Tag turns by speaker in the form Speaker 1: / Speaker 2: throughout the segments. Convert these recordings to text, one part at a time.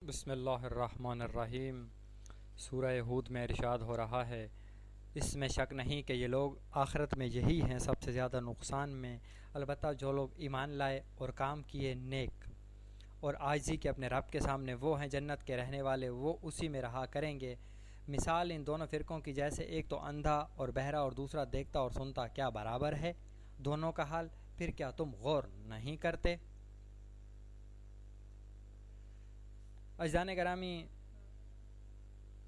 Speaker 1: بسم اللہ الرحمن الرحیم۔ سورہ ہود میں ارشاد ہو رہا ہے، اس میں شک نہیں کہ یہ لوگ آخرت میں یہی ہیں سب سے زیادہ نقصان میں، البتہ جو لوگ ایمان لائے اور کام کیے نیک اور عاجزی کے اپنے رب کے سامنے، وہ ہیں جنت کے رہنے والے، وہ اسی میں رہا کریں گے۔ مثال ان دونوں فرقوں کی جیسے ایک تو اندھا اور بہرا اور دوسرا دیکھتا اور سنتا، کیا برابر ہے دونوں کا حال؟ پھر کیا تم غور نہیں کرتے؟ اجزان گرامی،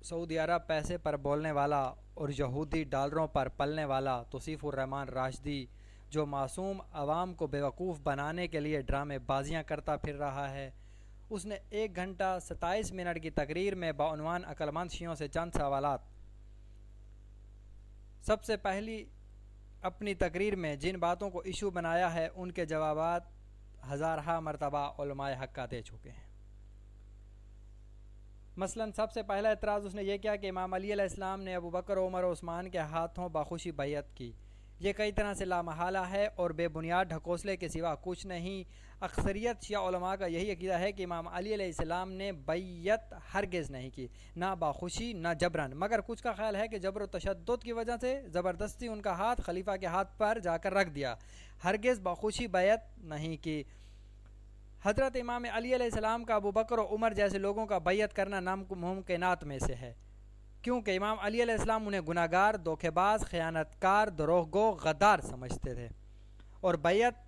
Speaker 1: سعودی عرب پیسے پر بولنے والا اور یہودی ڈالروں پر پلنے والا توصیف الرحمان راشدی، جو معصوم عوام کو بیوقوف بنانے کے لیے ڈرامے بازیاں کرتا پھر رہا ہے، اس نے 1 گھنٹہ 27 منٹ کی تقریر میں بعنوان عقل مند شیعوں سے چند سوالات۔ سب سے پہلی اپنی تقریر میں جن باتوں کو ایشو بنایا ہے، ان کے جوابات ہزارہ مرتبہ علماء حق کا دے چکے ہیں۔ مثلاً سب سے پہلا اعتراض اس نے یہ کیا کہ امام علی علیہ السلام نے ابو بکر، عمر و عثمان کے ہاتھوں باخوشی بیعت کی۔ یہ کئی طرح سے لامحالہ ہے اور بے بنیاد ڈھکوسلے کے سوا کچھ نہیں۔ اکثریت شیعہ علماء کا یہی عقیدہ ہے کہ امام علی علیہ السلام نے بیعت ہرگز نہیں کی، نہ باخوشی نہ جبراً، مگر کچھ کا خیال ہے کہ جبر و تشدد کی وجہ سے زبردستی ان کا ہاتھ خلیفہ کے ہاتھ پر جا کر رکھ دیا، ہرگز باخوشی بیعت نہیں کی۔ حضرت امام علی علیہ السلام کا ابو بکر و عمر جیسے لوگوں کا بیعت کرنا ناممکنات میں سے ہے، کیونکہ امام علی علیہ السلام انہیں گناہ گار، دھوکے باز، خیانت کار، دروغ گو، غدار سمجھتے تھے، اور بیعت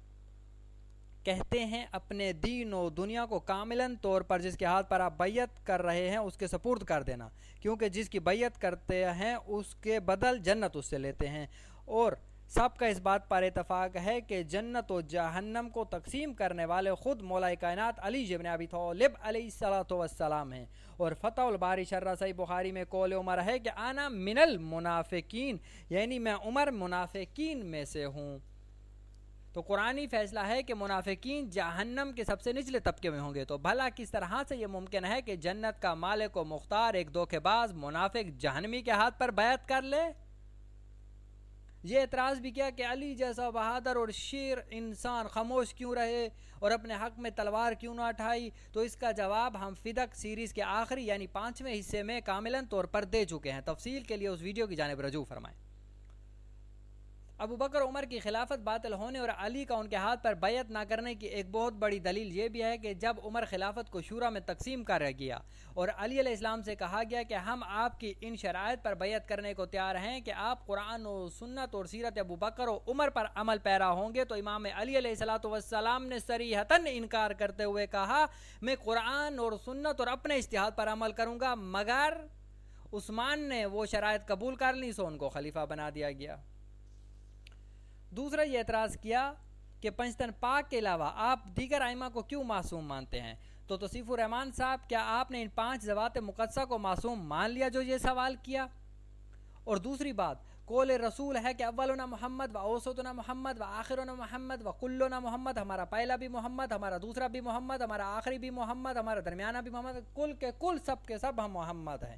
Speaker 1: کہتے ہیں اپنے دین و دنیا کو کاملاً طور پر جس کے ہاتھ پر آپ بیعت کر رہے ہیں اس کے سپرد کر دینا، کیونکہ جس کی بیعت کرتے ہیں اس کے بدل جنت اس سے لیتے ہیں، اور سب کا اس بات پر اتفاق ہے کہ جنت و جہنم کو تقسیم کرنے والے خود مولا کائنات علی ابن ابی طالب علیہ السلام ہیں، اور فتح الباری شرح صحیح بخاری میں قول عمر ہے کہ انا من المنافقین، یعنی میں عمر منافقین میں سے ہوں۔ تو قرآنی فیصلہ ہے کہ منافقین جہنم کے سب سے نچلے طبقے میں ہوں گے، تو بھلا کس طرح سے یہ ممکن ہے کہ جنت کا مالک و مختار ایک دھوکے باز منافق جہنمی کے ہاتھ پر بیعت کر لے؟ یہ اعتراض بھی کیا کہ علی جیسا بہادر اور شیر انسان خاموش کیوں رہے اور اپنے حق میں تلوار کیوں نہ اٹھائی؟ تو اس کا جواب ہم فدق سیریز کے آخری یعنی 5ویں حصے میں کاملاً طور پر دے چکے ہیں، تفصیل کے لیے اس ویڈیو کی جانب رجوع فرمائیں۔ ابو بکر عمر کی خلافت باطل ہونے اور علی کا ان کے ہاتھ پر بیعت نہ کرنے کی ایک بہت بڑی دلیل یہ بھی ہے کہ جب عمر خلافت کو شورا میں تقسیم کر گیا اور علی علیہ السلام سے کہا گیا کہ ہم آپ کی ان شرائط پر بیعت کرنے کو تیار ہیں کہ آپ قرآن و سنت اور سیرت ابو بکر و عمر پر عمل پیرا ہوں گے، تو امام علی علیہ السلام نے صریحتاً انکار کرتے ہوئے کہا، میں قرآن اور سنت اور اپنے اجتہاد پر عمل کروں گا، مگر عثمان نے وہ شرائط قبول کر لی، سو ان کو خلیفہ بنا دیا گیا۔ دوسرا یہ اعتراض کیا کہ پنجتن پاک کے علاوہ آپ دیگر ائمہ کو کیوں معصوم مانتے ہیں؟ تو توصیف الرحمان صاحب، کیا آپ نے ان 5 ذوات مقدسہ کو معصوم مان لیا جو یہ سوال کیا؟ اور دوسری بات، قول رسول ہے کہ اولنا محمد و اوسطنا محمد و آخرنا محمد و کلنا محمد، ہمارا پہلا بھی محمد، ہمارا دوسرا بھی محمد، ہمارا آخری بھی محمد، ہمارا درمیانہ بھی محمد، کل کے کل سب کے سب ہم محمد ہیں۔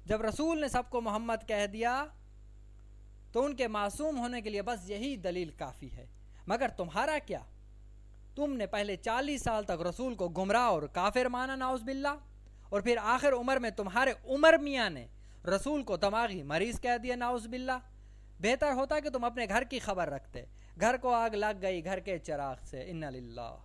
Speaker 1: جب رسول نے سب کو محمد کہہ دیا تو ان کے معصوم ہونے کے لیے بس یہی دلیل کافی ہے، مگر تمہارا کیا؟ تم نے پہلے 40 سال تک رسول کو گمراہ اور کافر مانا، نعوذ باللہ، اور پھر آخر عمر میں تمہارے عمر میاں نے رسول کو دماغی مریض کہہ دیا، نعوذ باللہ۔ بہتر ہوتا کہ تم اپنے گھر کی خبر رکھتے، گھر کو آگ لگ گئی گھر کے چراغ سے، انا للہ۔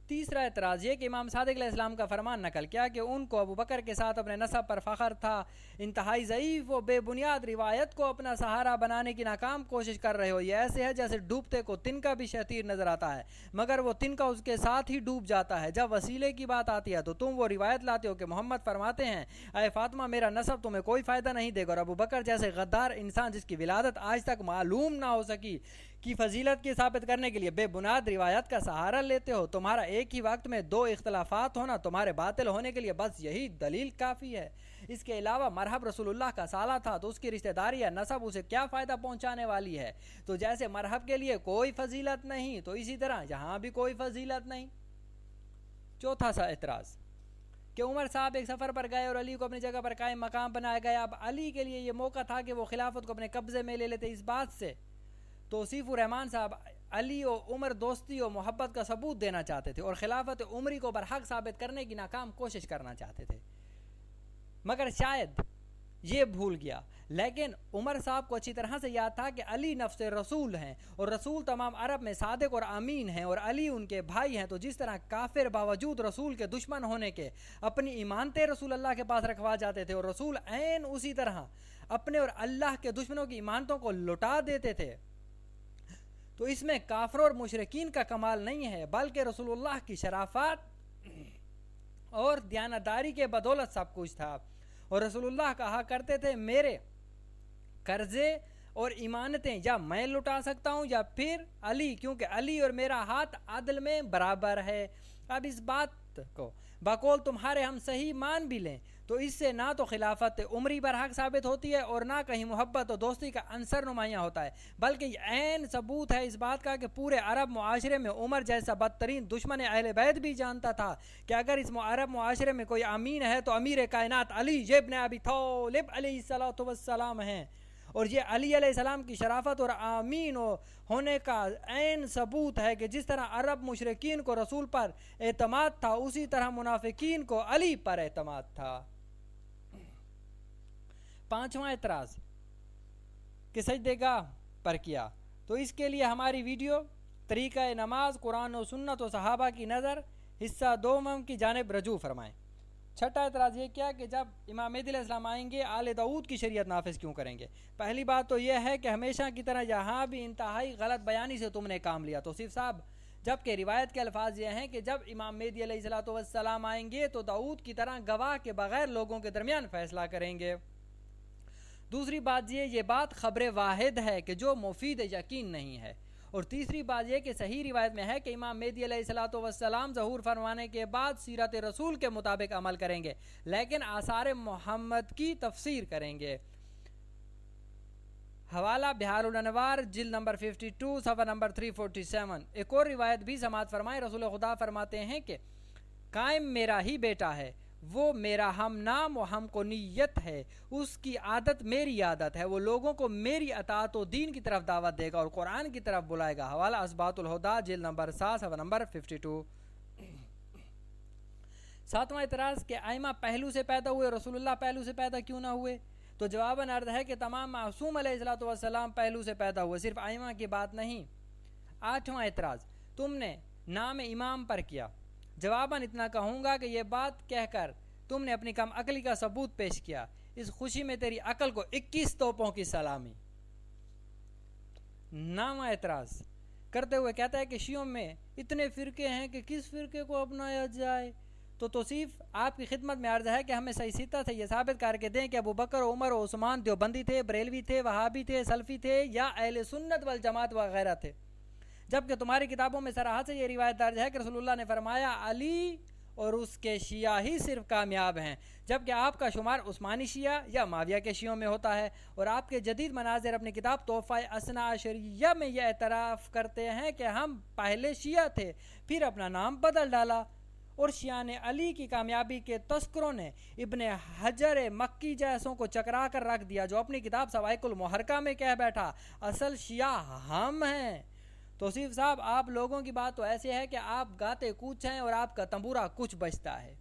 Speaker 1: تیسرا اعتراض یہ کہ امام صادق علیہ السلام کا فرمان نقل کیا کہ ان کو ابو بکر کے ساتھ اپنے نسب پر فخر تھا۔ انتہائی ضعیف و بے بنیاد روایت کو اپنا سہارا بنانے کی ناکام کوشش کر رہے ہو۔ یہ ایسے ہے جیسے ڈوبتے کو تنکا بھی شتیر نظر آتا ہے، مگر وہ تنکا اس کے ساتھ ہی ڈوب جاتا ہے۔ جب وسیلے کی بات آتی ہے تو تم وہ روایت لاتے ہو کہ محمد فرماتے ہیں، اے فاطمہ میرا نسب تمہیں کوئی فائدہ نہیں دے گا، اور ابو بکر جیسے غدار انسان جس کی ولادت آج تک معلوم نہ ہو سکی کی فضیلت کی ثابت کرنے کے لیے بے بنیاد روایت کا سہارا لیتے ہو۔ تمہارا ایک ہی وقت میں 2 اختلافات ہونا تمہارے باطل ہونے کے لیے بس یہی دلیل کافی ہے۔ اس کے علاوہ مرحب رسول اللہ کا سالہ تھا تو اس کی رشتہ داری یا نسب اسے کیا فائدہ پہنچانے والی ہے؟ تو جیسے مرحب کے لیے کوئی فضیلت نہیں تو اسی طرح یہاں بھی کوئی فضیلت نہیں۔ چوتھا سا اعتراض کہ عمر صاحب ایک سفر پر گئے اور علی کو اپنی جگہ پر قائم مقام بنایا گیا، اب علی کے لیے یہ موقع تھا کہ وہ خلافت کو اپنے قبضے میں لے لیتے۔ اس بات سے توصیف الرحمان صاحب علی و عمر دوستی و محبت کا ثبوت دینا چاہتے تھے اور خلافت عمری کو برحق ثابت کرنے کی ناکام کوشش کرنا چاہتے تھے، مگر شاید یہ بھول گیا۔ لیکن عمر صاحب کو اچھی طرح سے یاد تھا کہ علی نفس رسول ہیں اور رسول تمام عرب میں صادق اور امین ہیں اور علی ان کے بھائی ہیں، تو جس طرح کافر باوجود رسول کے دشمن ہونے کے اپنی ایمانتیں رسول اللہ کے پاس رکھوا جاتے تھے اور رسول عین اسی طرح اپنے اور اللہ کے دشمنوں کی ایمانتوں کو لٹا دیتے تھے، تو اس میں کافروں اور مشرکین کا کمال نہیں ہے بلکہ رسول اللہ کی شرافت اور دیانتداری کے بدولت سب کچھ تھا۔ اور رسول اللہ کہا کرتے تھے میرے قرضے اور ایمانتیں یا میں لٹا سکتا ہوں یا پھر علی، کیونکہ علی اور میرا ہاتھ عدل میں برابر ہے۔ اب اس بات کو بقول تمہارے ہم صحیح مان بھی لیں تو اس سے نہ تو خلافت عمری برحق ثابت ہوتی ہے اور نہ کہیں محبت و دوستی کا عنصر نمایاں ہوتا ہے، بلکہ یہ عین ثبوت ہے اس بات کا کہ پورے عرب معاشرے میں عمر جیسا بدترین دشمن اہل بیت بھی جانتا تھا کہ اگر اس عرب معاشرے میں کوئی امین ہے تو امیر کائنات علی ابن ابی طالب علیہ السلام ہیں، اور یہ علی علیہ السلام کی شرافت اور امین ہونے کا عین ثبوت ہے کہ جس طرح عرب مشرکین کو رسول پر اعتماد تھا اسی طرح منافقین کو علی پر اعتماد تھا۔ پانچواں اعتراض کہ سجدہ گاہ پر کیا، تو اس کے لیے ہماری ویڈیو طریقہ نماز قرآن و سنت و صحابہ کی نظر حصہ دوم کی جانب رجوع فرمائیں۔ چھٹا اعتراض یہ کیا کہ جب امام مہدی علیہ السلام آئیں گے آل داؤد کی شریعت نافذ کیوں کریں گے؟ پہلی بات تو یہ ہے کہ ہمیشہ کی طرح یہاں بھی انتہائی غلط بیانی سے تم نے کام لیا۔ توصیف صاحب، جبکہ روایت کے الفاظ یہ ہیں کہ جب امام مہدی علیہ السلام آئیں گے تو داؤد کی طرح گواہ کے بغیر لوگوں کے درمیان فیصلہ کریں گے۔ دوسری بات یہ بات خبر واحد ہے کہ جو مفید یقین نہیں ہے، اور تیسری بات یہ کہ صحیح روایت میں ہے کہ امام مہدی علیہ السلام ظہور فرمانے کے بعد سیرت رسول کے مطابق عمل کریں گے لیکن آثار محمد کی تفسیر کریں گے۔ حوالہ بہار الانوار جلد نمبر 52 صفحہ نمبر 347۔ ایک اور روایت بھی سماعت فرمائیں، رسول خدا فرماتے ہیں کہ قائم میرا ہی بیٹا ہے، وہ میرا ہم نام و ہم کو نیت ہے، اس کی عادت میری عادت ہے، وہ لوگوں کو میری اطاعت و دین کی طرف دعوت دے گا اور قرآن کی طرف بلائے گا۔ حوالہ اثبات الہدا جلد نمبر 7 صفحہ نمبر 52۔ ساتواں اعتراض کہ ائمہ پہلو سے پیدا ہوئے، رسول اللہ پہلو سے پیدا کیوں نہ ہوئے؟ تو جواباً عرض ہے کہ تمام معصوم علیہ السلام پہلو سے پیدا ہوئے، صرف ائمہ کی بات نہیں۔ آٹھواں اعتراض تم نے نام امام پر کیا، جواباً اتنا کہوں گا کہ یہ بات کہہ کر تم نے اپنی کم عقلی کا ثبوت پیش کیا، اس خوشی میں تیری عقل کو 21 توپوں کی سلامی۔ نواں اعتراض کرتے ہوئے کہتا ہے کہ شیعوں میں اتنے فرقے ہیں کہ کس فرقے کو اپنایا جائے؟ تو توصیف آپ کی خدمت میں عرض ہے کہ ہمیں صحیح سطح سے یہ ثابت کر کے دیں کہ ابو بکر، عمر و عثمان دیوبندی تھے، بریلوی تھے، وہابی تھے، سلفی تھے یا اہل سنت والجماعت وغیرہ تھے، جبکہ تمہاری کتابوں میں صراحت سے یہ روایت درج ہے کہ رسول اللہ نے فرمایا علی اور اس کے شیعہ ہی صرف کامیاب ہیں، جبکہ آپ کا شمار عثمانی شیعہ یا معاویہ کے شیعوں میں ہوتا ہے، اور آپ کے جدید مناظر اپنی کتاب تحفہ اثنا عشریہ میں یہ اعتراف کرتے ہیں کہ ہم پہلے شیعہ تھے پھر اپنا نام بدل ڈالا، اور شیعان علی کی کامیابی کے تذکروں نے ابن حجر مکی جیسوں کو چکرا کر رکھ دیا، جو اپنی کتاب سوائق المحرقہ میں کہہ بیٹھا اصل شیعہ ہم ہیں۔ توصیف صاحب، آپ لوگوں کی بات تو ایسی ہے کہ آپ گاتے کچھ ہیں اور آپ کا تنبورہ کچھ بجتا ہے۔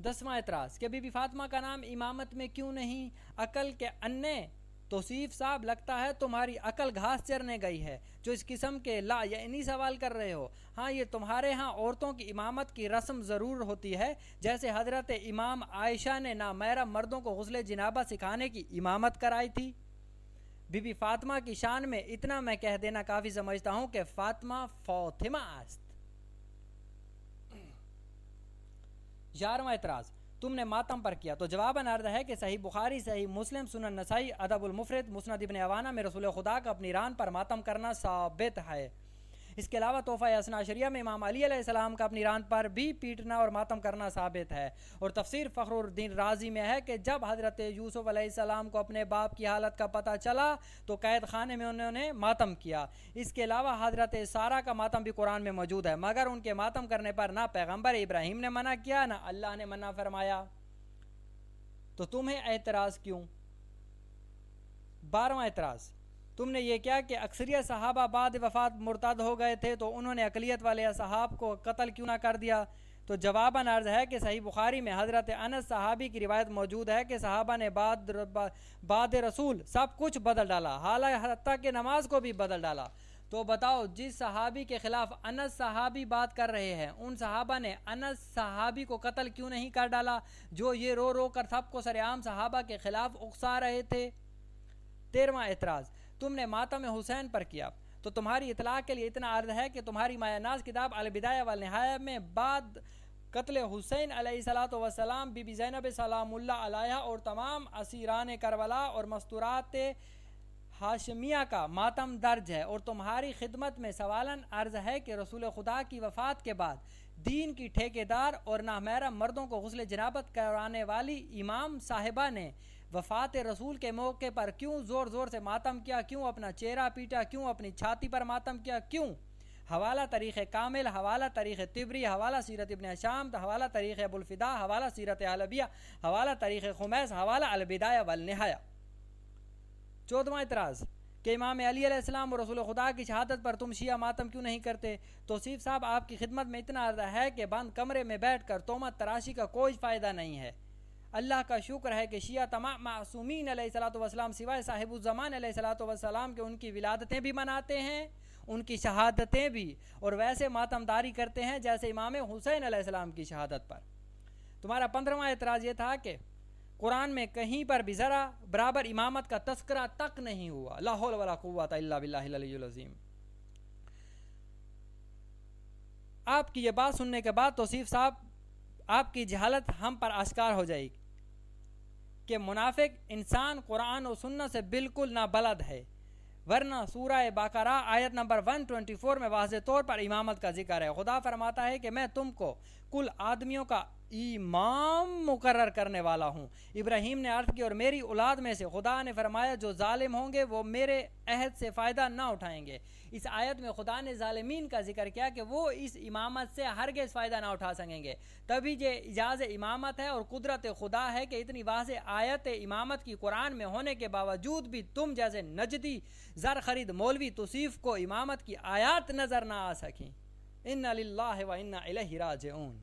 Speaker 1: 10واں اعتراض کہ بی بی فاطمہ کا نام امامت میں کیوں نہیں؟ عقل کے انے توصیف صاحب، لگتا ہے تمہاری عقل گھاس چرنے گئی ہے جو اس قسم کے لا یعنی سوال کر رہے ہو۔ ہاں، یہ تمہارے ہاں عورتوں کی امامت کی رسم ضرور ہوتی ہے، جیسے حضرت امام عائشہ نے نامحرم مردوں کو غسل جنابہ سکھانے کی امامت کرائی تھی۔ بی بی فاطمہ کی شان میں اتنا میں کہہ دینا کافی سمجھتا ہوں کہ فاطمہ فاطمہ است۔ 11واں اعتراض تم نے ماتم پر کیا، تو جواباً عرض ہے کہ صحیح بخاری، صحیح مسلم، سنن نسائی، ادب المفرد، مسند ابن عوانہ میں رسول خدا کا اپنی ران پر ماتم کرنا ثابت ہے۔ اس کے علاوہ تحفہ اثنا عشریہ میں امام علی علیہ السلام کا اپنی ران پر بھی پیٹنا اور ماتم کرنا ثابت ہے، اور تفسیر فخر الدین رازی میں ہے کہ جب حضرت یوسف علیہ السلام کو اپنے باپ کی حالت کا پتہ چلا تو قید خانے میں انہوں نے ماتم کیا۔ اس کے علاوہ حضرت سارہ کا ماتم بھی قرآن میں موجود ہے، مگر ان کے ماتم کرنے پر نہ پیغمبر ابراہیم نے منع کیا نہ اللہ نے منع فرمایا، تو تمہیں اعتراض کیوں؟ 12واں اعتراض تم نے یہ کیا کہ اکثریت صحابہ بعد وفات مرتد ہو گئے تھے تو انہوں نے اقلیت والے اصحاب کو قتل کیوں نہ کر دیا؟ تو جواباً عرض ہے کہ صحیح بخاری میں حضرت انس صحابی کی روایت موجود ہے کہ صحابہ نے بعد رسول سب کچھ بدل ڈالا، حتیٰ کہ نماز کو بھی بدل ڈالا۔ تو بتاؤ، جس صحابی کے خلاف انس صحابی بات کر رہے ہیں، ان صحابہ نے انس صحابی کو قتل کیوں نہیں کر ڈالا جو یہ رو رو کر سب کو سرعام صحابہ کے خلاف اکسا رہے تھے؟ 13واں اعتراض، تم نے ماتم حسین پر کیا، تو تمہاری اطلاع کے لیے اتنا عرض ہے کہ تمہاری مایہ ناز کتاب البدایہ والنہایہ میں بعد قتل حسین علیہ السلام بی بی زینب سلام اللہ علیہا اور تمام اسیران کربلا اور مستورات ہاشمیہ کا ماتم درج ہے، اور تمہاری خدمت میں سوالن عرض ہے کہ رسول خدا کی وفات کے بعد دین کی ٹھیکیدار اور نامحرم مردوں کو غسل جنابت کرانے والی امام صاحبہ نے وفات رسول کے موقع پر کیوں زور زور سے ماتم کیا، کیوں اپنا چہرہ پیٹا، کیوں اپنی چھاتی پر ماتم کیا، کیوں؟ حوالہ تاریخ کامل، حوالہ تاریخ طبری، حوالہ سیرت ابن ہشام، حوالہ تاریخ ابوالفدا، حوالہ سیرت علبیہ، حوالہ تاریخ خمیس، حوالہ البدایہ والنہایہ۔ 14واں اعتراض کہ امام علی علیہ السلام اور رسول خدا کی شہادت پر تم شیعہ ماتم کیوں نہیں کرتے؟ توصیف صاحب، آپ کی خدمت میں اتنا عرض ہے کہ بند کمرے میں بیٹھ کر تہمت تراشی کا کوئی فائدہ نہیں ہے۔ اللہ کا شکر ہے کہ شیعہ تمام معصومین علیہ السلام سوائے صاحب الزمان علیہ السلام کے ان کی ولادتیں بھی مناتے ہیں، ان کی شہادتیں بھی، اور ویسے ماتم داری کرتے ہیں جیسے امام حسین علیہ السلام کی شہادت پر۔ تمہارا 15واں اعتراض یہ تھا کہ قرآن میں کہیں پر بھی ذرا برابر امامت کا تذکرہ تک نہیں ہوا۔ لا حول ولا قوت الا باللہ العلی العظیم۔ آپ کی یہ بات سننے کے بعد توصیف صاحب، آپ کی جہالت ہم پر آشکار ہو جائے گی کہ منافق انسان قرآن و سنت سے بالکل نابلد ہے، ورنہ سورہ بقرہ آیت نمبر 124 میں واضح طور پر امامت کا ذکر ہے۔ خدا فرماتا ہے کہ میں تم کو کل آدمیوں کا امام مقرر کرنے والا ہوں۔ ابراہیم نے عرض کی اور میری اولاد میں سے، خدا نے فرمایا جو ظالم ہوں گے وہ میرے عہد سے فائدہ نہ اٹھائیں گے۔ اس آیت میں خدا نے ظالمین کا ذکر کیا کہ وہ اس امامت سے ہرگز فائدہ نہ اٹھا سکیں گے، تبھی یہ اجاز امامت ہے اور قدرت خدا ہے کہ اتنی واضح آیت امامت کی قرآن میں ہونے کے باوجود بھی تم جیسے نجدی زر خرید مولوی توصیف کو امامت کی آیات نظر نہ آ سکیں۔ انا للہ و انا الیہ راجعون۔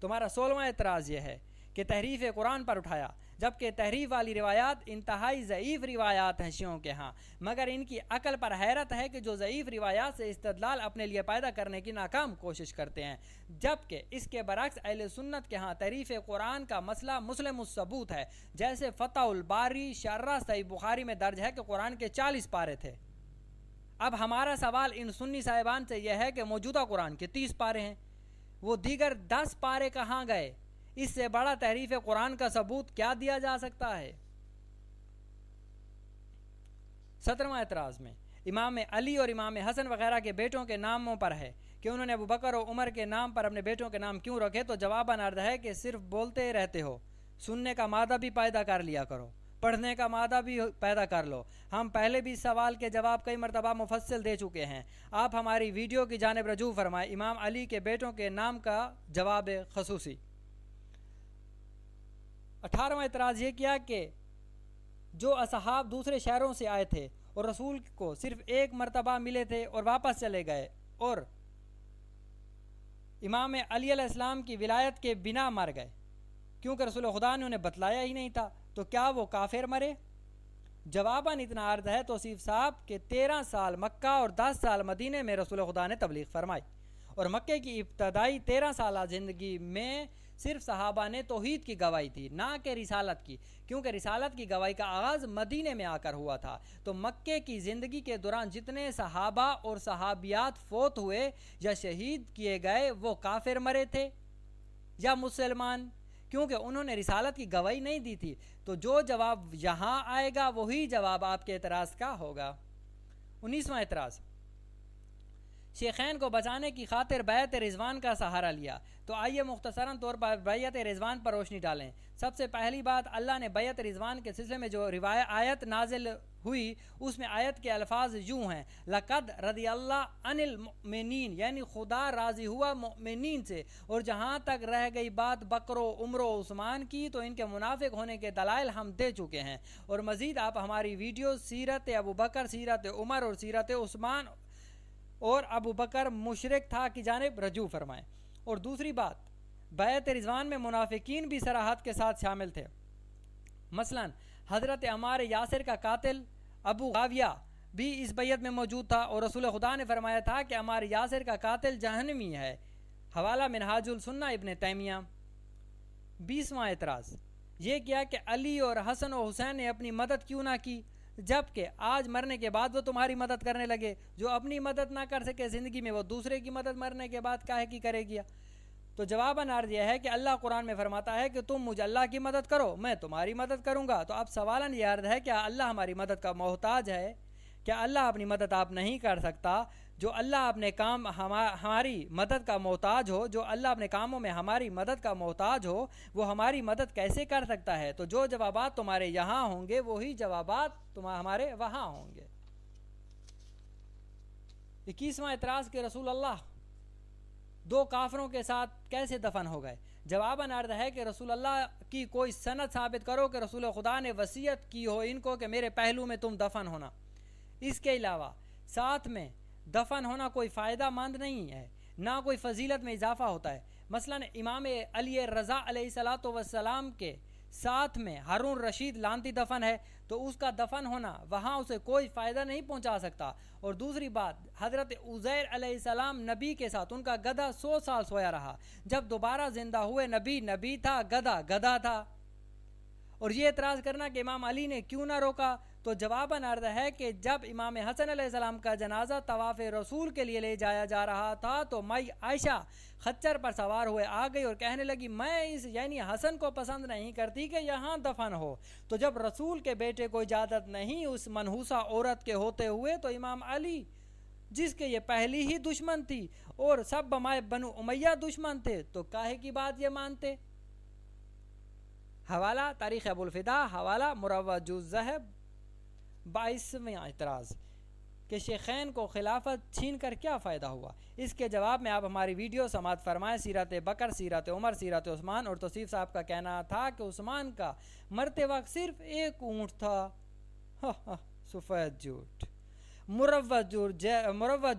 Speaker 1: تمہارا 16واں اعتراض یہ ہے کہ تحریف قرآن پر اٹھایا، جبکہ تحریف والی روایات انتہائی ضعیف روایات ہیں شیعوں کے ہاں، مگر ان کی عقل پر حیرت ہے کہ جو ضعیف روایات سے استدلال اپنے لیے پیدا کرنے کی ناکام کوشش کرتے ہیں، جبکہ اس کے برعکس اہل سنت کے ہاں تحریف قرآن کا مسئلہ مسلم الثبوت ہے، جیسے فتح الباری شرح صحیح بخاری میں درج ہے کہ قرآن کے 40 پارے تھے۔ اب ہمارا سوال ان سنی صاحبان سے یہ ہے کہ موجودہ قرآن کے 30 پارے ہیں، وہ دیگر 10 پارے کہاں گئے؟ اس سے بڑا تحریف قرآن کا ثبوت کیا دیا جا سکتا ہے؟ 17واں اعتراض میں امام علی اور امام حسن وغیرہ کے بیٹوں کے ناموں پر ہے کہ انہوں نے ابوبکر اور عمر کے نام پر اپنے بیٹوں کے نام کیوں رکھے؟ تو جواباً عرض ہے کہ صرف بولتے رہتے ہو، سننے کا مادہ بھی پیدا کر لیا کرو، پڑھنے کا مادہ بھی پیدا کر لو۔ ہم پہلے بھی اس سوال کے جواب کئی مرتبہ مفصل دے چکے ہیں، آپ ہماری ویڈیو کی جانب رجوع فرمائیں۔ امام علی کے بیٹوں کے نام کا جواب خصوصی۔ 18واں اعتراض یہ کیا کہ جو اصحاب دوسرے شہروں سے آئے تھے اور رسول کو صرف ایک مرتبہ ملے تھے اور واپس چلے گئے اور امام علی علیہ السلام کی ولایت کے بنا مر گئے، کیونکہ رسول خدا نے انہیں بتلایا ہی نہیں تھا، تو کیا وہ کافر مرے؟ جواباً اتنا عرض ہے توصیف صاحب کہ 13 سال مکہ اور 10 سال مدینے میں رسول خدا نے تبلیغ فرمائی، اور مکے کی ابتدائی 13 سالہ زندگی میں صرف صحابہ نے توحید کی گواہی دی، نہ کہ رسالت کی، کیونکہ رسالت کی گواہی کا آغاز مدینے میں آ کر ہوا تھا۔ تو مکے کی زندگی کے دوران جتنے صحابہ اور صحابیات فوت ہوئے یا شہید کیے گئے وہ کافر مرے تھے یا مسلمان؟ کیونکہ انہوں نے رسالت کی گواہی نہیں دی تھی۔ تو جو جواب یہاں آئے گا وہی جواب آپ کے اعتراض کا ہوگا۔ 19واں اعتراض، شیخین کو بچانے کی خاطر بیعت رضوان کا سہارا لیا، تو آئیے مختصراً طور پر بیعت رضوان پر روشنی ڈالیں۔ سب سے پہلی بات، اللہ نے بیعت رضوان کے سلسلے میں جو آیت نازل ہوئی اس میں آیت کے الفاظ یوں ہیں، لقد رضی اللہ عن المؤمنین، یعنی خدا راضی ہوا مؤمنین سے، اور جہاں تک رہ گئی بات بکر و عمر و عثمان کی تو ان کے منافق ہونے کے دلائل ہم دے چکے ہیں، اور مزید آپ ہماری ویڈیو سیرت ابو بکر، سیرت عمر اور سیرت عثمان اور ابو بکر مشرک تھا کی جانب رجوع فرمائیں۔ اور دوسری بات، بیعت رضوان میں منافقین بھی صراحت کے ساتھ شامل تھے، مثلا حضرت عمار یاسر کا قاتل ابو غاویہ بھی اس بیعت میں موجود تھا، اور رسول خدا نے فرمایا تھا کہ عمار یاسر کا قاتل جہنمی ہے، حوالہ منہاج السنہ ابن تیمیہ۔ 20واں اعتراض یہ کیا کہ علی اور حسن و حسین نے اپنی مدد کیوں نہ کی، جبکہ آج مرنے کے بعد وہ تمہاری مدد کرنے لگے، جو اپنی مدد نہ کر سکے زندگی میں وہ دوسرے کی مدد مرنے کے بعد کاہے کی کرے گیا؟ تو جواباً عرض یہ ہے کہ اللہ قرآن میں فرماتا ہے کہ تم مجھے اللہ کی مدد کرو میں تمہاری مدد کروں گا، تو اب سوالاً یہ عرض ہے کیا اللہ ہماری مدد کا محتاج ہے؟ کیا اللہ اپنی مدد آپ نہیں کر سکتا؟ جو اللہ اپنے کام ہماری مدد کا محتاج ہو، جو اللہ اپنے کاموں میں ہماری مدد کا محتاج ہو، وہ ہماری مدد کیسے کر سکتا ہے؟ تو جو جوابات تمہارے یہاں ہوں گے وہی جوابات ہمارے وہاں ہوں گے۔ 21واں اعتراض کہ رسول اللہ دو کافروں کے ساتھ کیسے دفن ہو گئے؟ جواباً عرض ہے کہ رسول اللہ کی کوئی سند ثابت کرو کہ رسول خدا نے وصیت کی ہو ان کو کہ میرے پہلو میں تم دفن ہونا۔ اس کے علاوہ ساتھ میں دفن ہونا کوئی فائدہ مند نہیں ہے، نہ کوئی فضیلت میں اضافہ ہوتا ہے۔ مثلا امام علی رضا علیہ السلام کے ساتھ میں ہارون رشید لانتی دفن ہے، تو اس کا دفن ہونا وہاں اسے کوئی فائدہ نہیں پہنچا سکتا۔ اور دوسری بات، حضرت عزیر علیہ السلام نبی کے ساتھ ان کا گدھا 100 سال سویا رہا، جب دوبارہ زندہ ہوئے نبی تھا، گدھا تھا۔ اور یہ اعتراض کرنا کہ امام علی نے کیوں نہ روکا، تو جواباً عرض ہے کہ جب امام حسن علیہ السلام کا جنازہ طواف رسول کے لیے لے جایا جا رہا تھا تو مائی عائشہ خچر پر سوار ہوئے آ گئی اور کہنے لگی میں یعنی حسن کو پسند نہیں کرتی کہ یہاں دفن ہو۔ تو جب رسول کے بیٹے کو اجازت نہیں اس منحوسہ عورت کے ہوتے ہوئے، تو امام علی جس کے یہ پہلی ہی دشمن تھی اور سب بمائے بنو امیہ دشمن تھے، تو کاہے کی بات یہ مانتے؟ حوالہ تاریخ ابو الفدا، حوالہ مروج الذہب۔ 22واں اعتراض کہ شیخین کو خلافت چھین کر کیا فائدہ ہوا؟ اس کے جواب میں آپ ہماری ویڈیو سماعت فرمائیں۔ سیرت بکر، سیرت عمر، سیرت عثمان، اور توصیف صاحب کا کہنا تھا کہ عثمان کا مرتے وقت صرف ایک اونٹ تھا۔ سفید جھوٹ۔ مروج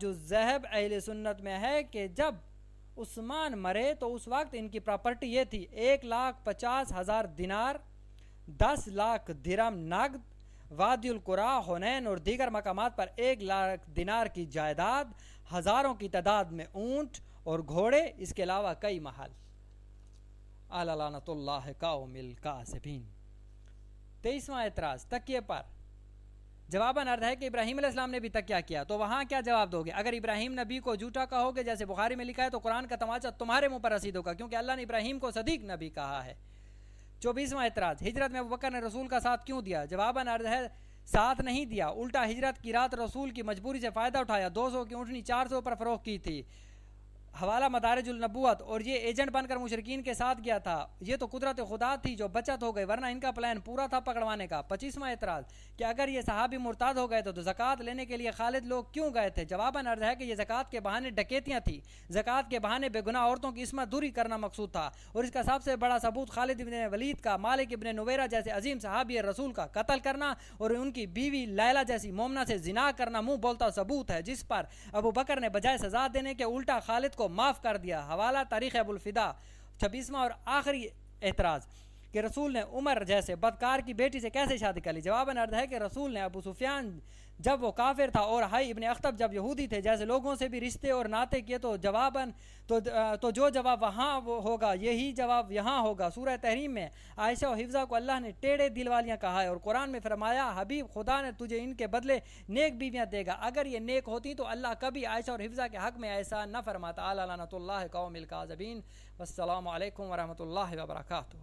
Speaker 1: الذہب اہل سنت میں ہے کہ جب عثمان مرے تو اس وقت ان کی پراپرٹی یہ تھی: 1,50,000 دینار، 10 لاکھ درہم نقد، وادی القرا، حنین اور دیگر مقامات پر 1 لاکھ دینار کی جائیداد، ہزاروں کی تعداد میں اونٹ اور گھوڑے، اس کے علاوہ کئی محل۔ اعلی لعنت اللہ قوم الکاذبین۔ 23واں اعتراض تکیے پر۔ جواباً عرض ہے کہ ابراہیم علیہ السلام نے بھی تکیہ کیا، تو وہاں کیا جواب دو گے؟ اگر ابراہیم نبی کو جھوٹا کہو گے جیسے بخاری میں لکھا ہے تو قرآن کا تماچا تمہارے منہ پر رسید ہوگا، کیونکہ اللہ نے ابراہیم کو صدیق نبی کہا ہے۔ 24واں اعتراض ہجرت میں ابوبکر نے رسول کا ساتھ کیوں دیا؟ جواباً عرض ہے ساتھ نہیں دیا، الٹا ہجرت کی رات رسول کی مجبوری سے فائدہ اٹھایا، 200 کی اونٹنی 400 پر فروخت کی تھی۔ حوالہ مدارج النبوت۔ اور یہ ایجنٹ بن کر مشرکین کے ساتھ گیا تھا، یہ تو قدرت خدا تھی جو بچت ہو گئی، ورنہ ان کا پلان پورا تھا پکڑوانے کا۔ 25واں اعتراض کہ اگر یہ صحابی مرتاد ہو گئے تو زکوٰۃ لینے کے لیے خالد لوگ کیوں گئے تھے؟ جواباً عرض ہے کہ یہ زکوٰۃ کے بہانے ڈکیتیاں تھیں، زکوٰۃ کے بہانے بے گناہ عورتوں کی عصمت دوری کرنا مقصود تھا، اور اس کا سب سے بڑا ثبوت خالد ابن ولید کا مالک ابن نویرہ جیسے عظیم صحابی رسول کا قتل کرنا اور ان کی بیوی لیلا جیسی مومنہ سے زنا کرنا منہ بولتا ثبوت ہے، جس پر ابو بکر نے بجائے سزا دینے کے الٹا خالد کو معاف کر دیا۔ حوالہ تاریخ ابو الفدا۔ 26واں اور آخری اعتراض کہ رسول نے عمر جیسے بدکار کی بیٹی سے کیسے شادی کر لی؟ جواباً عرض ہے کہ رسول نے ابو سفیان جب وہ کافر تھا اور حی ابن اخطب جب یہودی تھے جیسے لوگوں سے بھی رشتے اور ناطے کیے، تو جو جواب وہاں ہوگا یہی جواب یہاں ہوگا۔ سورہ تحریم میں عائشہ و حفظہ کو اللہ نے ٹیڑے دل والیاں کہا ہے، اور قرآن میں فرمایا حبیب خدا نے تجھے ان کے بدلے نیک بیویاں دے گا۔ اگر یہ نیک ہوتی تو اللہ کبھی عائشہ اور حفظہ کے حق میں ایسا نہ فرماتا۔ اعلی لعنت اللہ قوم الکاذبین۔ والسلام علیکم ورحمۃ اللہ وبرکاتہ۔